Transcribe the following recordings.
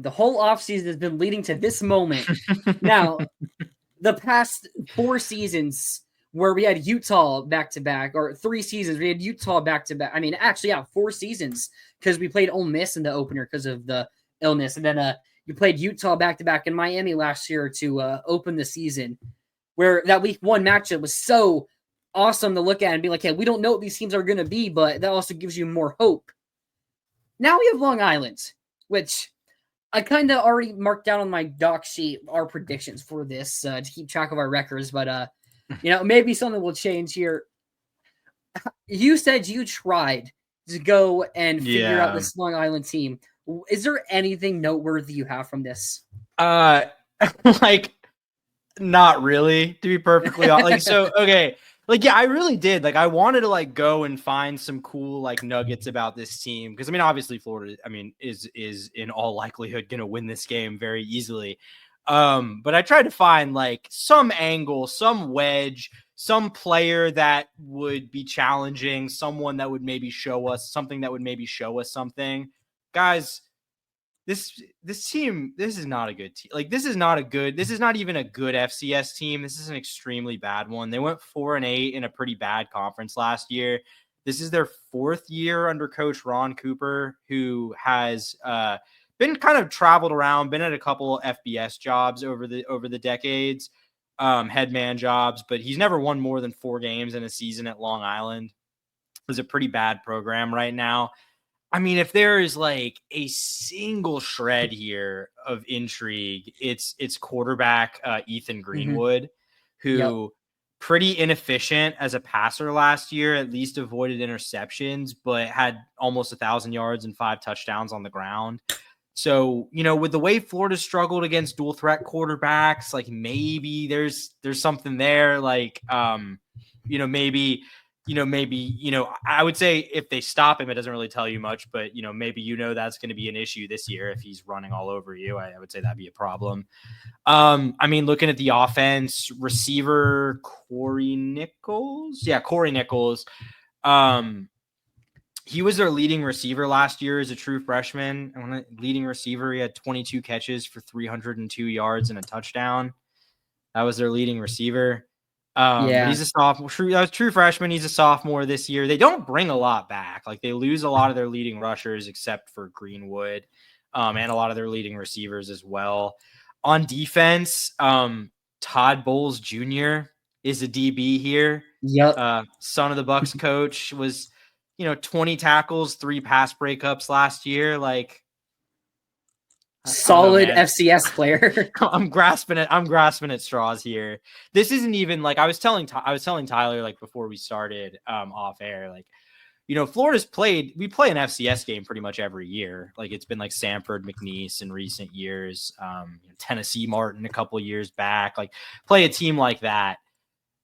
The whole offseason has been leading to this moment. Now, the past 4 seasons where we had Utah back-to-back, or 3 seasons, we had Utah back-to-back. I mean, actually, 4 seasons, because we played Ole Miss in the opener because of the illness. And then you played Utah back-to-back in Miami last year to open the season, where that week 1 matchup was so awesome to look at and be like, hey, we don't know what these teams are going to be, but that also gives you more hope. Now we have Long Island, which I kind of already marked down on my doc sheet our predictions for this to keep track of our records, but maybe something will change here. You said you tried to go and figure out this Long Island team. Is there anything noteworthy you have from this? Like, not really, to be perfectly honest. Like, so, okay. Like, yeah, I really did. Like, I wanted to like go and find some cool like nuggets about this team. Cause I mean, obviously Florida, is in all likelihood going to win this game very easily. But I tried to find like some angle, some wedge, some player that would be challenging, someone that would maybe show us something guys. This team, this is not a good team. Like, this is not even a good FCS team. This is an extremely bad one. They went 4-8 in a pretty bad conference last year. This is their 4th year under coach Ron Cooper, who has been kind of traveled around, been at a couple FBS jobs over the decades, head man jobs, but he's never won more than 4 games in a season at Long Island. It's a pretty bad program right now. I mean, if there is like a single shred here of intrigue, it's quarterback Ethan Greenwood, who pretty inefficient as a passer last year, at least avoided interceptions, but had almost 1,000 yards and 5 touchdowns on the ground. So, with the way Florida struggled against dual threat quarterbacks, like maybe there's something there. Like, maybe I would say if they stop him, it doesn't really tell you much, but maybe that's going to be an issue this year if he's running all over you. I would say that'd be a problem. I mean, looking at the offense, receiver Corey Nichols. He was their leading receiver last year as a true freshman. Leading receiver, he had 22 catches for 302 yards and a touchdown. That was their leading receiver. But he's a sophomore. True freshman. He's a sophomore this year. They don't bring a lot back. Like, they lose a lot of their leading rushers except for Greenwood, and a lot of their leading receivers as well. On defense, Todd Bowles Jr. is a DB here. Yep. Son of the Bucks coach, was 20 tackles, 3 pass breakups last year. Like, solid FCS player. I'm grasping at straws here. This isn't even like I was telling Tyler like before we started off air, like, Florida's we play an FCS game pretty much every year. Like, it's been like Samford, McNeese in recent years, Tennessee Martin a couple of years back, like play a team like that.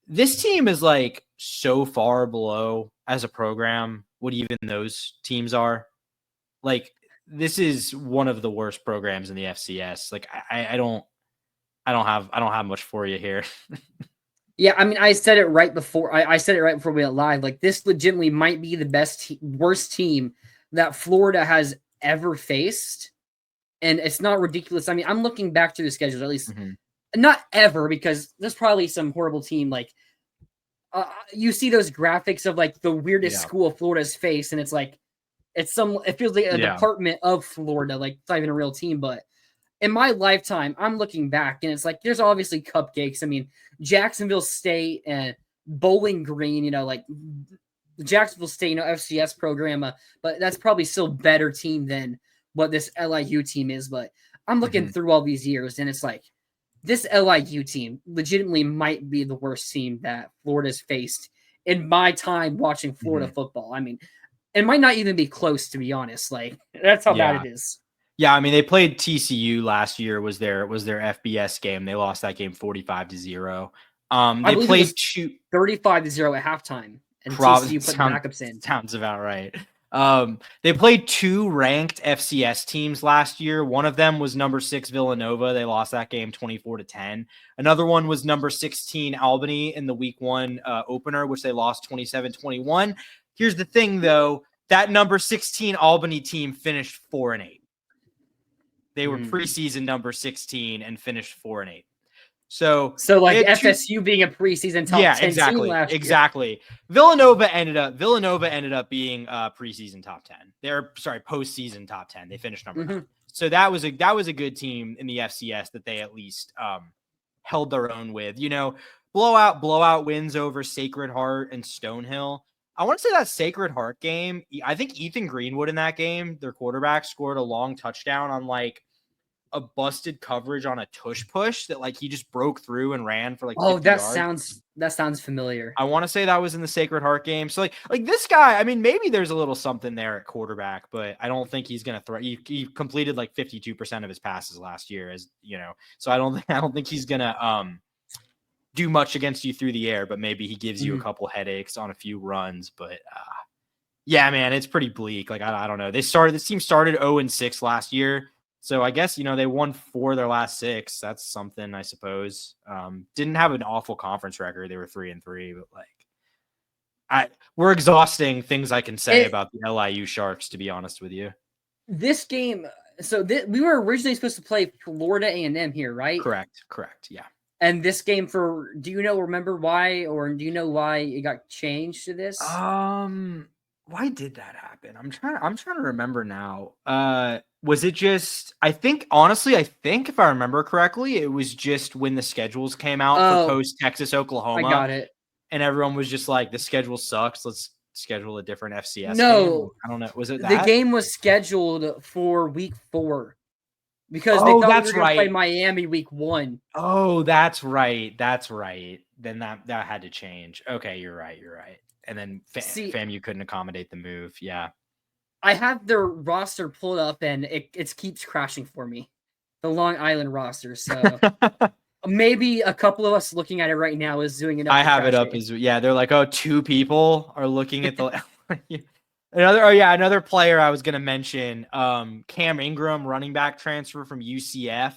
This team is like so far below as a program what even those teams are. Like, this is one of the worst programs in the FCS. Like, I don't have much for you here. Yeah, I mean, I said it right before. I said it right before we went live. Like, this legitimately might be the worst team that Florida has ever faced, and it's not ridiculous. I mean, I'm looking back through the schedules, at least not ever, because there's probably some horrible team. Like, you see those graphics of like the weirdest school Florida's faced, and it's like it feels like a department of Florida. Like, it's not even a real team, but. In my lifetime, I'm looking back, and it's like there's obviously cupcakes. I mean, Jacksonville State and Bowling Green, like Jacksonville State, FCS program, but that's probably still a better team than what this LIU team is. But I'm looking through all these years, and it's like this LIU team legitimately might be the worst team that Florida's faced in my time watching Florida football. I mean, it might not even be close, to be honest. Like, that's how bad it is. Yeah, I mean, they played TCU last year. Was their FBS game. They lost that game 45-0. They played 35-0 at halftime, and TCU put the backups in. Sounds about right. They played 2 ranked FCS teams last year. One of them was number 6 Villanova. They lost that game 24-10. Another one was number 16 Albany in the week 1 opener, which they lost 27-21. Here's the thing, though. That number 16 Albany team finished 4-8. They were preseason number 16 and finished 4-8. So like they had FSU being a preseason top 10 team last year. Exactly. Villanova ended up being preseason top 10. They're postseason top 10. They finished number 9. So that was a good team in the FCS that they at least held their own with. Blowout wins over Sacred Heart and Stonehill. I want to say that Sacred Heart game, I think Ethan Greenwood in that game, their quarterback, scored a long touchdown on like a busted coverage on a tush push that like he just broke through and ran for like 50 yards. That sounds familiar. I want to say that was in the Sacred Heart game. So like this guy, I mean, maybe there's a little something there at quarterback, but I don't think he's going to throw. He completed like 52% of his passes last year, as you know. So I don't think he's going to do much against you through the air, but maybe he gives you a couple headaches on a few runs. But yeah, man, it's pretty bleak. Like I don't know. This team started 0-6 last year. So I guess, they won 4 of their last 6. That's something, I suppose. Didn't have an awful conference record. They were 3-3, but like we're exhausting things I can say about the LIU Sharks, to be honest with you. This game, we were originally supposed to play Florida A&M here, right? Correct. Yeah. And this game remember why, or do you know why it got changed to this? Why did that happen? I'm trying to remember now. Was it just, I think if I remember correctly, it was just when the schedules came out for post Texas, Oklahoma. I got it. And everyone was just like, the schedule sucks. Let's schedule a different FCS game. I don't know. Was it that? The game was scheduled for week 4 because they thought we were going to play Miami week 1. Oh, that's right. Then that had to change. Okay, you're right. And then FAMU couldn't accommodate the move. Yeah. I have their roster pulled up and it keeps crashing for me. The Long Island roster. So maybe a couple of us looking at it right now is doing enough. I have it up as they're like, 2 people are looking at the another player I was gonna mention. Cam Ingram, running back transfer from UCF.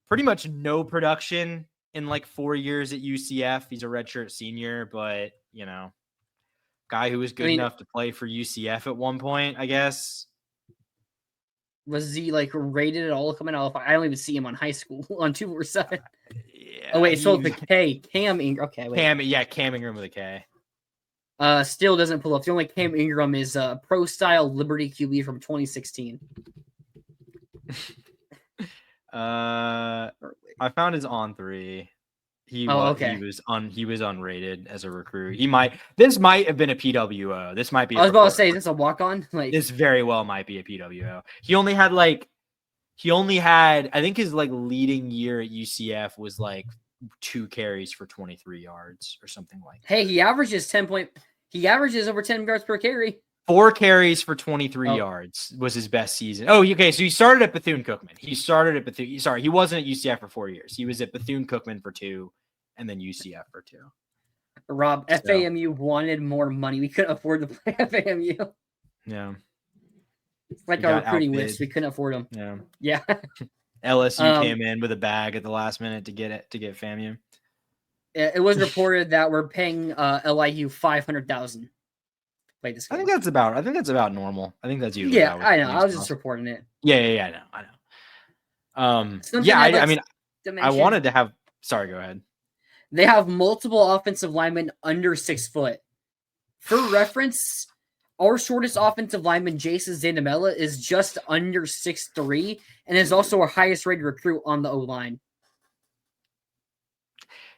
Pretty much no production in like 4 years at UCF. He's a redshirt senior, but guy who was good enough to play for UCF at one point, I guess. Was he like rated at all coming out? I don't even see him on high school on 247. Yeah. Oh wait, so the K, Cam Ingram. Okay, wait. Cam Ingram with a K. Still doesn't pull up. The only Cam Ingram is pro style Liberty QB from 2016. I found his on 3. He was unrated as a recruit. This might have been a PWO. This might be. I was about to say, is this a walk on? This very well might be a PWO. He only had I think his leading year at UCF was 2 carries for 23 yards or something like that. Hey, he averages over 10 yards per carry. 4 carries for 23 yards was his best season. Oh, okay. So he started at Bethune-Cookman. Sorry, he wasn't at UCF for 4 years. He was at Bethune-Cookman for 2 and then UCF for 2. Rob, FAMU wanted more money. We couldn't afford to play FAMU. Yeah. It's like our recruiting list. We couldn't afford them. Yeah. LSU came in with a bag at the last minute to get FAMU. It was reported that we're paying LIU $500,000. Play this game. I think that's about normal. I think that's usually I know. I was just reporting it. Yeah, I know. I wanted to have. Sorry, go ahead. They have multiple offensive linemen under 6 foot. For reference, our shortest offensive lineman, Jason Zandamela, is just under 6'3" and is also our highest rated recruit on the O-line.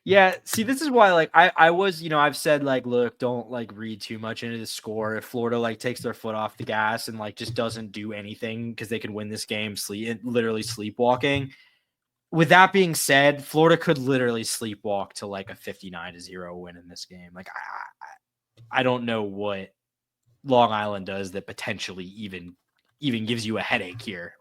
Yeah, see, this is why, I was, I've said, look, don't, read too much into the score. If Florida, takes their foot off the gas and, just doesn't do anything because they can win this game literally sleepwalking. With that being said, Florida could literally sleepwalk to, a 59-0 win in this game. I don't know what Long Island does that potentially even gives you a headache here.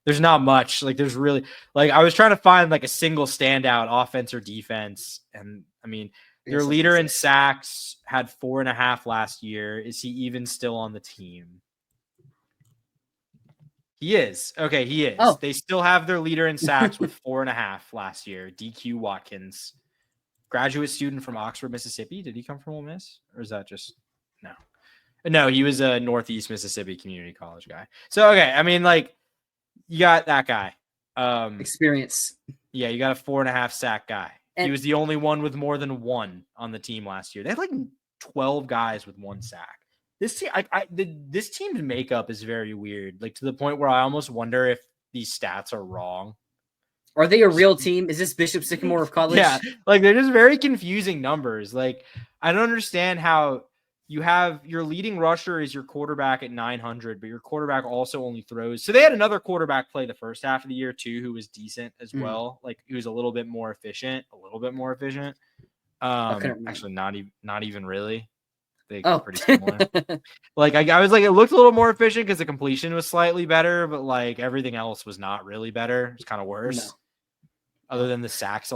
There's not much. There's really I was trying to find a single standout offense or defense. And I mean, their leader in sacks had 4.5 last year. Is he even still on the team? He is. Okay, he is. Oh. They still have their leader in sacks with 4.5 last year. DQ Watkins, graduate student from Oxford, Mississippi. Did he come from Ole Miss? Or is that just no? No, he was a Northeast Mississippi Community College guy. So okay, I mean, like, you got that guy. Experience. Yeah, you got a 4.5 sack guy. And He was the only one with more than one on the team last year. They had like 12 guys with 1 sack. This team, this team's makeup is very weird, like to the point where I almost wonder if these stats are wrong. are they a real team? Is this Bishop Sycamore of college? Yeah, like they're just very confusing numbers. Like I don't understand how you have your leading rusher is your quarterback at 900, but your quarterback also only throws. So they had another quarterback play the first half of the year too, who was decent as well. Like he was a little bit more efficient. I couldn't remember. Actually, not even really. They Oh, pretty similar. Like I was like, it looked a little more efficient because the completion was slightly better, but like everything else was not really better. It's kind of worse. Other than the sacks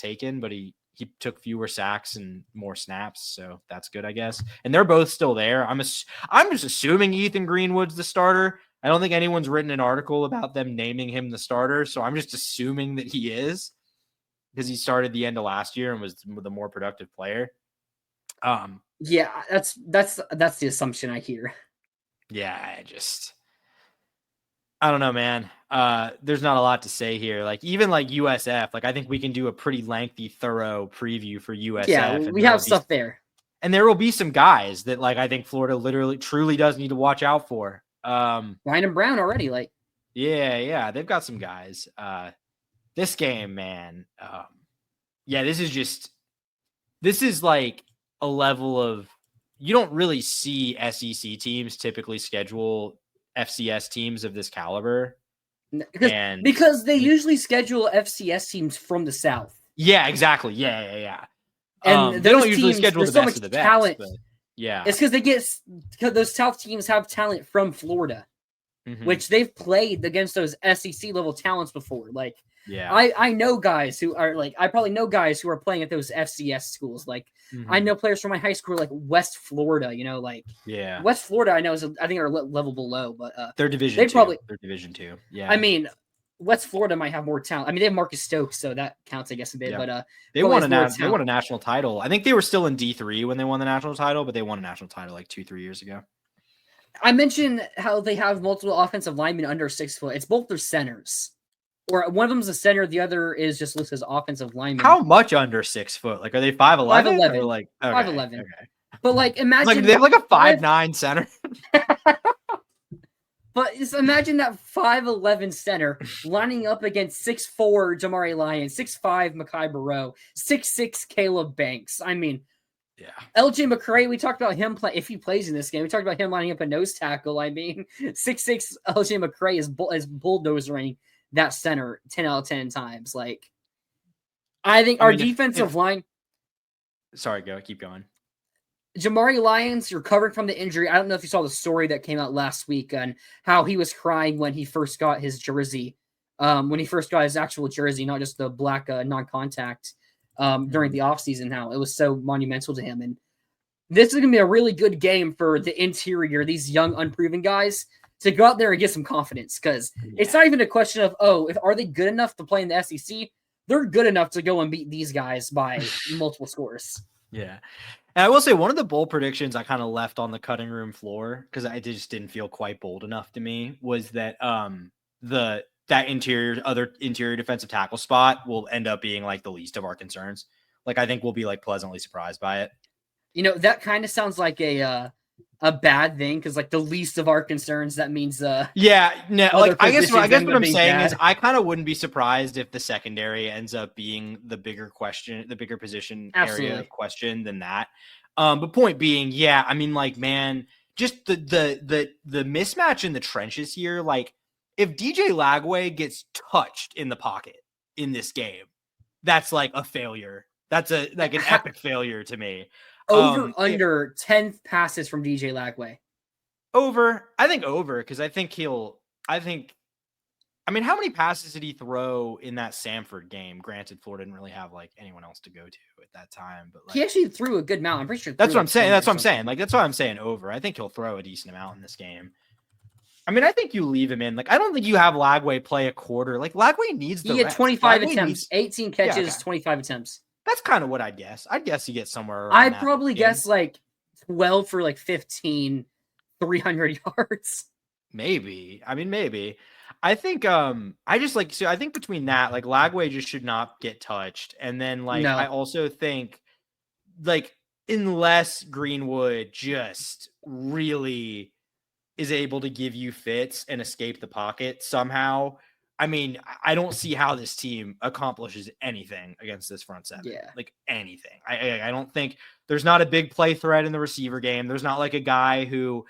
taken, but he took fewer sacks and more snaps, so that's good, I guess. And they're both still there. I'm just assuming Ethan Greenwood's the starter. I don't think anyone's written an article about them naming him the starter, so I'm just assuming that he is because he started the end of last year and was the more productive player. Yeah, that's the assumption I hear. Yeah, I don't know, man. There's not a lot to say here. Like even like USF, like I think we can do a pretty lengthy, thorough preview for USF. Yeah, we have stuff there. And there will be some guys that like I think Florida literally truly does need to watch out for. Ryan and Brown already, like yeah, they've got some guys. This game, man. Yeah, this is like a level of you don't really see SEC teams typically schedule FCS teams of this caliber. Because they usually schedule FCS teams from the South. Yeah, exactly. Yeah. And they don't usually schedule the best of the talent. best. But yeah, it's because those South teams have talent from Florida, which they've played against those SEC level talents before. Like, yeah, I know guys who are like, I probably know guys who are playing at those FCS schools. Like, I know players from my high school, like West Florida. You know, like West Florida. I know I think are level below, but they're Division two. They're Division 2. Yeah, I mean, West Florida might have more talent. I mean, they have Marcus Stokes, so that counts, I guess, a bit. Yeah. But they won a national title. I think they were still in D3 when they won the national title, but they won a national title like 2-3 years ago. I mentioned how they have multiple offensive linemen under 6 foot. It's both their centers, or one of them is a center, the other is just listed as offensive lineman. How much under 6 foot? Like, are they 5'11"? 5'11". Or like 5'11". Okay. But like, imagine like they have like a 5'9" center. But just imagine that 5'11" center lining up against 6'4" Jamari Lyons, 6'5" Mekhi Barrow, 6'6" Caleb Banks. I mean, yeah. LJ McCray, we talked about him if he plays in this game. We talked about him lining up a nose tackle. I mean, 6'6" LJ McCray is bulldozering that center 10 out of 10 times. Like, I think our defensive line. Sorry, keep going. Jamari Lyons recovered from the injury. I don't know if you saw the story that came out last week on how he was crying when he first got his jersey, when he first got his actual jersey, not just the black non-contact during the offseason, how it was so monumental to him. And this is going to be a really good game for the interior, these young, unproven guys, to go out there and get some confidence, because it's not even a question of, are they good enough to play in the SEC? They're good enough to go and beat these guys by multiple scores. Yeah. And I will say one of the bold predictions I kind of left on the cutting room floor because I just didn't feel quite bold enough to me was that that other interior defensive tackle spot will end up being like the least of our concerns. Like I think we'll be like pleasantly surprised by it. You know, that kind of sounds like a bad thing because like the least of our concerns, that means like I guess what I'm saying is I kind of wouldn't be surprised if the secondary ends up being the bigger position area of question than that. But point being, yeah, I mean, like, man, just the mismatch in the trenches here. Like, if DJ Lagway gets touched in the pocket in this game, that's like a failure. That's an epic failure to me. Under 10 passes from DJ Lagway. I think over, because I mean, how many passes did he throw in that Samford game? Granted, Florida didn't really have like anyone else to go to at that time, but like, he actually threw a good amount. I'm pretty sure. That's what I'm saying. Like, that's why I'm saying over. I think he'll throw a decent amount in this game. I mean, I think you leave him in. Like, I don't think you have Lagway play a quarter. Like, Lagway needs the. He had 25 attempts, 18 catches, 25 attempts. That's kind of what I'd guess. I'd guess he gets somewhere. I'd probably guess like 12 for like 15, 300 yards. Maybe. I mean, maybe. I think I just like so I think between that, like Lagway just should not get touched. And then like I No. also think like unless Greenwood just really is able to give you fits and escape the pocket somehow. I mean, I don't see how this team accomplishes anything against this front seven. Yeah. Like anything. I don't think there's not a big play threat in the receiver game. There's not like a guy who,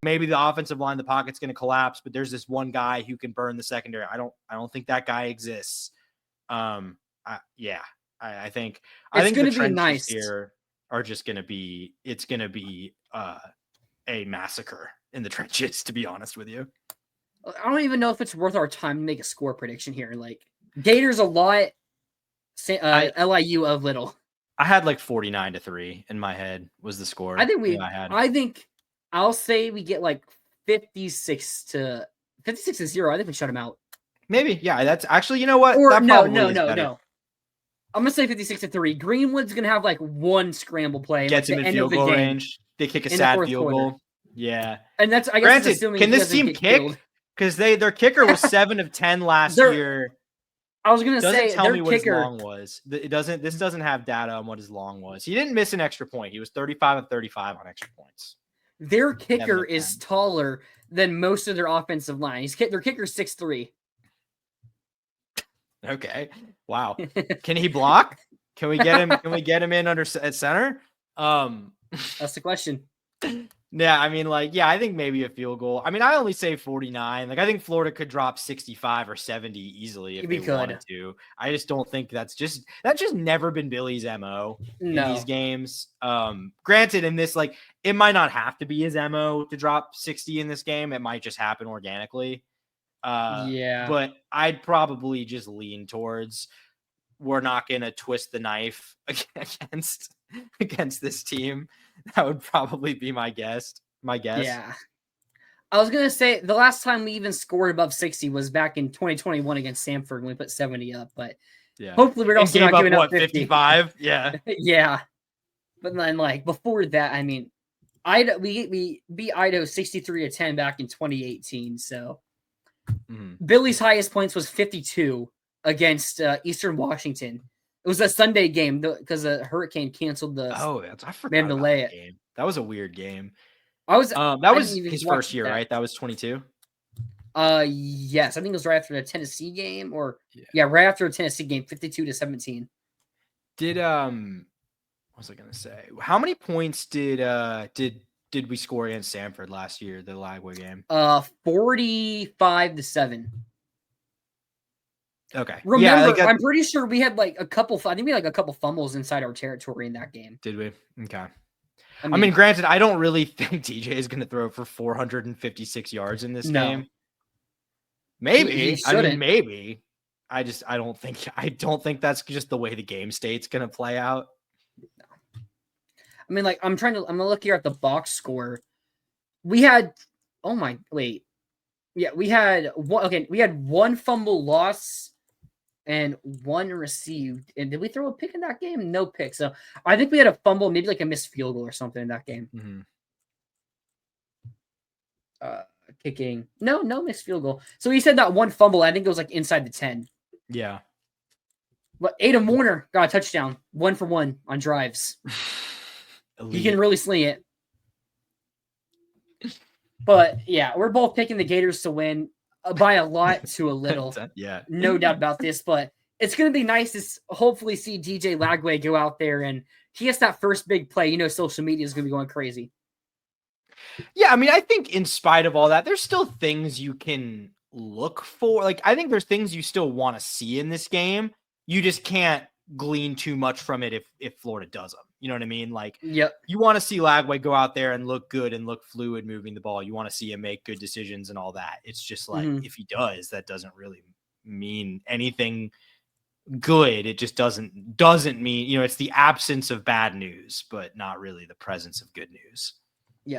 maybe the offensive line, the pocket's going to collapse, but there's this one guy who can burn the secondary. I don't think that guy exists. I think It's the going to be trenches nice. here are just going to be, it's going to be a massacre in the trenches, to be honest with you. I don't even know if it's worth our time to make a score prediction here. Like Gators a lot, LIU a little. I had like 49-3 in my head was the score. I think I'll say we get like 56 to 0. I think we shut them out. Maybe. Yeah, that's actually, you know what? Or that no. I'm gonna say 56-3. Greenwood's gonna have like one scramble play, gets like him the in end field of the goal game, range. They kick a sad field goal. Yeah, and that's I guess granted. assuming Can this team kick? Because their kicker was 7 of 10 last year. I was gonna doesn't say tell their me what kicker, his long was. It doesn't. This doesn't have data on what his long was. He didn't miss an extra point. He was 35 of 35 on extra points. Their kicker is taller than most of their offensive line. Their kicker's 6'3". Okay. Wow. Can he block? Can we get him? Can we get him in at center? That's the question. Yeah, I mean, like, yeah, I think maybe a field goal. I mean, I only say 49. Like, I think Florida could drop 65 or 70 easily if they wanted to. I just don't think that's just never been Billy's MO in these games. Granted, in this, like, it might not have to be his MO to drop 60 in this game. It might just happen organically. But I'd probably just lean towards we're not going to twist the knife against this team. That would probably be my guess. Yeah. I was going to say the last time we even scored above 60 was back in 2021 against Samford when we put 70 up, but hopefully we're also not giving up 50. 55. Yeah. Yeah. But then like before that, I mean, we beat Idaho 63-10 back in 2018. So Billy's highest points was 52 against Eastern Washington. It was a Sunday game because a hurricane canceled the. I forgot about that game. That was a weird game. That was his first year, right? That was 22. Yes, I think it was right after the Tennessee game, or right after the Tennessee game, 52-17. Did what was I gonna say? How many points did we score against Samford last year? The Lagway game. 45-7. Okay. Remember, I'm pretty sure we had like a couple. I think we had like a couple fumbles inside our territory in that game. Did we? Okay. I mean, granted, I don't really think DJ is going to throw for 456 yards in this game. Maybe. Maybe. I don't think that's just the way the game state's going to play out. No. I mean, like, I'm going to look here at the box score. We had, we had one fumble loss and one received. And did we throw a pick in that game? No pick. So I think we had a fumble, maybe like a missed field goal or something in that game. Mm-hmm. Kicking. No missed field goal. So he said that one fumble, I think it was like inside the 10. Yeah. But Adam Warner got a touchdown, 1 for 1 on drives. He can really sling it. But yeah, we're both picking the Gators to win by a lot to a little. Yeah. No doubt about this, but it's going to be nice to hopefully see DJ Lagway go out there and he gets that first big play. Social media is going to be going crazy. Yeah, I mean, I think in spite of all that, there's still things you can look for. Like, I think there's things you still want to see in this game. You just can't glean too much from it if Florida does them. You know what I mean? Like, you want to see Lagway go out there and look good and look fluid moving the ball. You want to see him make good decisions and all that. It's just like, if he does, that doesn't really mean anything good. It just doesn't mean, it's the absence of bad news, but not really the presence of good news.